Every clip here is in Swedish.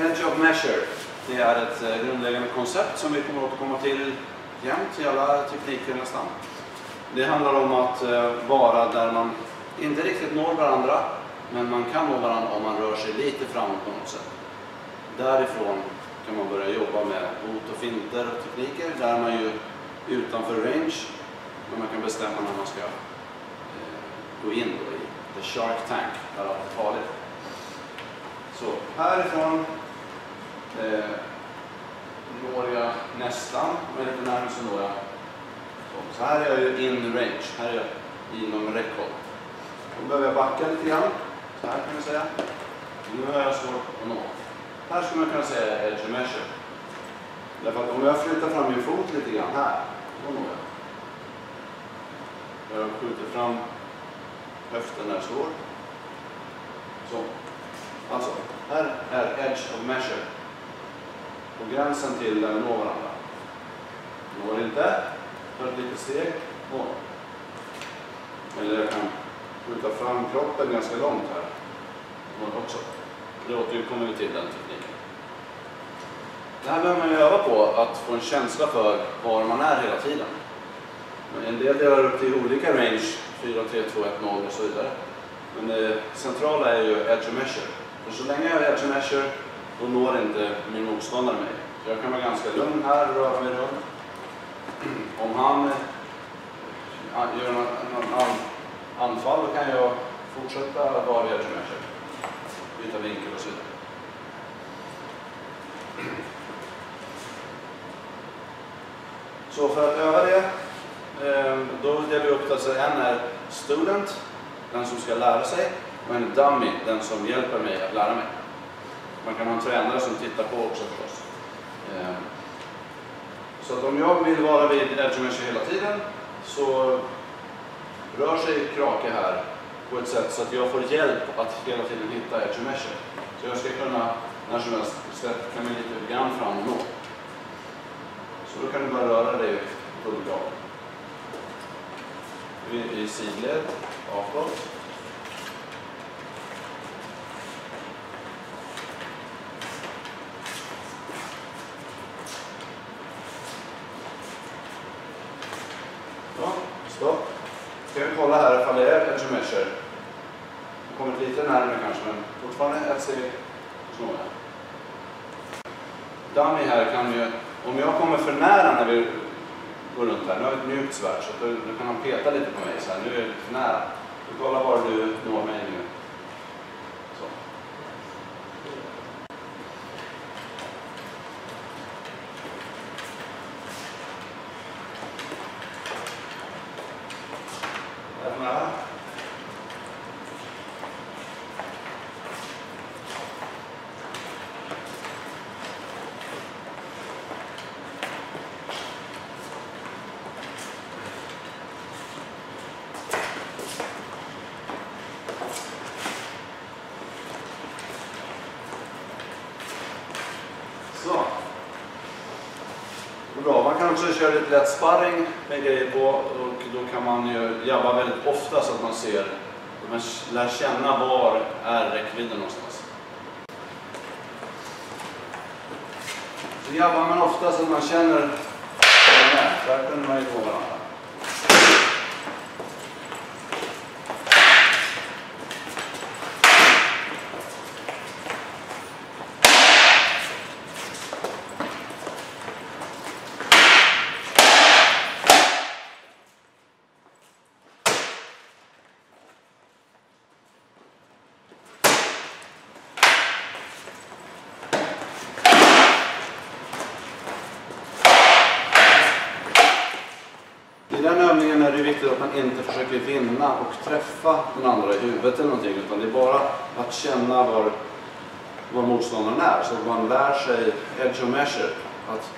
Edge of measure. Det är ett grundläggande koncept som vi kommer att återkomma till jämt i alla tekniker nästan. Det handlar om att vara där man inte riktigt når varandra, men man kan nå varandra om man rör sig lite framåt på något sätt. Därifrån kan man börja jobba med hot och finter och tekniker. Där är man ju utanför range, men man kan bestämma när man ska gå in då i the shark tank, där allt är farligt. Så härifrån når jag nästan, men lite närmare så når jag. Så här är jag ju in range, här är jag inom räckhåll. Då behöver jag backa lite grann, så här kan vi säga. Nu har jag svårt att nå. Här skulle man kunna säga edge of measure. Därför att om jag flyttar fram min fot lite grann här, då når jag. Jag skjuter fram höften där jag står. Så. Alltså, här är edge of measure. På gränsen till där vi når varandra. Når inte. Tar ett litet steg. Når. Eller jag kan skjuta fram kroppen ganska långt här. Når också. Det återkommer vi till den tekniken. Det här behöver man ju öva på, att få en känsla för var man är hela tiden. En del delar upp till olika range, 4, 3, 2, 1, 0 och så vidare. Men det centrala är ju edge of measure. För så länge jag är edge of measure, då når inte min motståndare mig. Så jag kan vara ganska lugn här och röra mig runt. Om han gör en anfall, då kan jag fortsätta vara edge of measure. Byta vinkel och så vidare. Så för att öva det, då delar vi upp det så en är student, den som ska lära sig, och en dummy, den som hjälper mig att lära mig. Man kan ha en tränare som tittar på också förstås. Så att om jag vill vara vid edge of measure hela tiden, så rör sig krake här på ett sätt så att jag får hjälp att hela tiden hitta edge of measure. Så jag ska kunna när som helst sträcka mig lite grann fram och nå. Så då kan du bara röra dig rullgrad. I sidled, bakåt. Så, stopp. Ska vi kolla här ifall det är edge of measure. Det kommer lite närmare kanske, men fortfarande ett steg snåla. Dummy här kan ju, om jag kommer för nära när vi går runt här, nu har vi ett mjukt svärd så då kan han peta lite på mig så här, nu är det lite för nära. Du kollar var du når mig nu. Så. Där för nära. Så. Bra, man kan också köra lite lätt sparring med grejer på, och då kan man ju jabba väldigt ofta så att man ser, man lär känna var är räckvidden någonstans. Så jabbar man ofta så att man känner var man är, där kunde man ju gå varandra. I den övningen är det viktigt att man inte försöker vinna och träffa den andra i huvudet eller någonting, utan det är bara att känna var motståndaren är, så att man lär sig edge of measure, att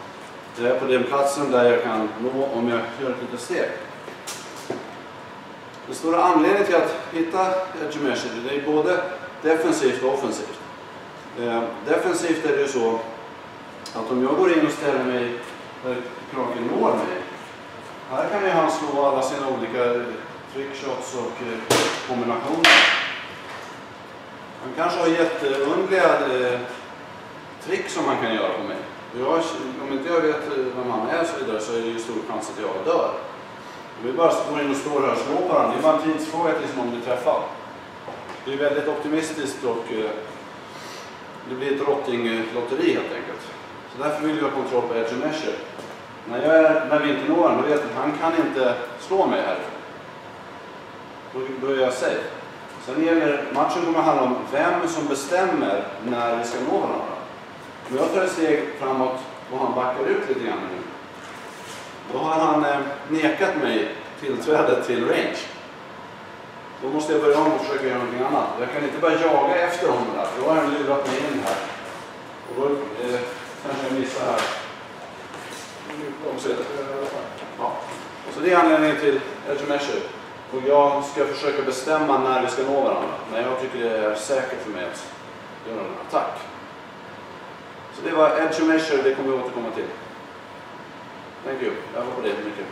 det är på den platsen där jag kan nå om jag gör ett litet steg. Den stora anledningen till att hitta edge of measure, det är både defensivt och offensivt. Defensivt är det ju så att om jag går in och ställer mig där kraken når mig, här kan ju han slå alla sina olika trickshots och kombinationer. Han kanske har jätteundliga trick som man kan göra på mig. Om inte jag vet vem han är så vidare, så är det ju stor chans att jag dör. Om vi bara går in och står här och slår på varandra, det är bara en tidsfråga tills någon blir träffad. Det är väldigt optimistiskt och det blir ett rottinglotteri helt enkelt. Så därför vill jag ha kontroll på edge measure. När vi inte når honom, då vet jag att han kan inte slå mig här. Då är jag safe. Sen gäller matchen kommer att handla om vem som bestämmer när vi ska nå varandra. Om jag tar ett steg framåt och han backar ut lite grann nu, då har han nekat mig tillträde till range. Då måste jag börja om och försöka göra någonting annat. Jag kan inte bara jaga efter honom där, för då har han lurat mig in här. Och då kanske jag missar här. Ja. Så det är anledningen till edge measure. Och jag ska försöka bestämma när vi ska nå varandra. Men jag tycker det är säkert för mig att göra en attack. Så det var edge measure, det kommer vi återkomma till. Thank you. Jag var på det mycket.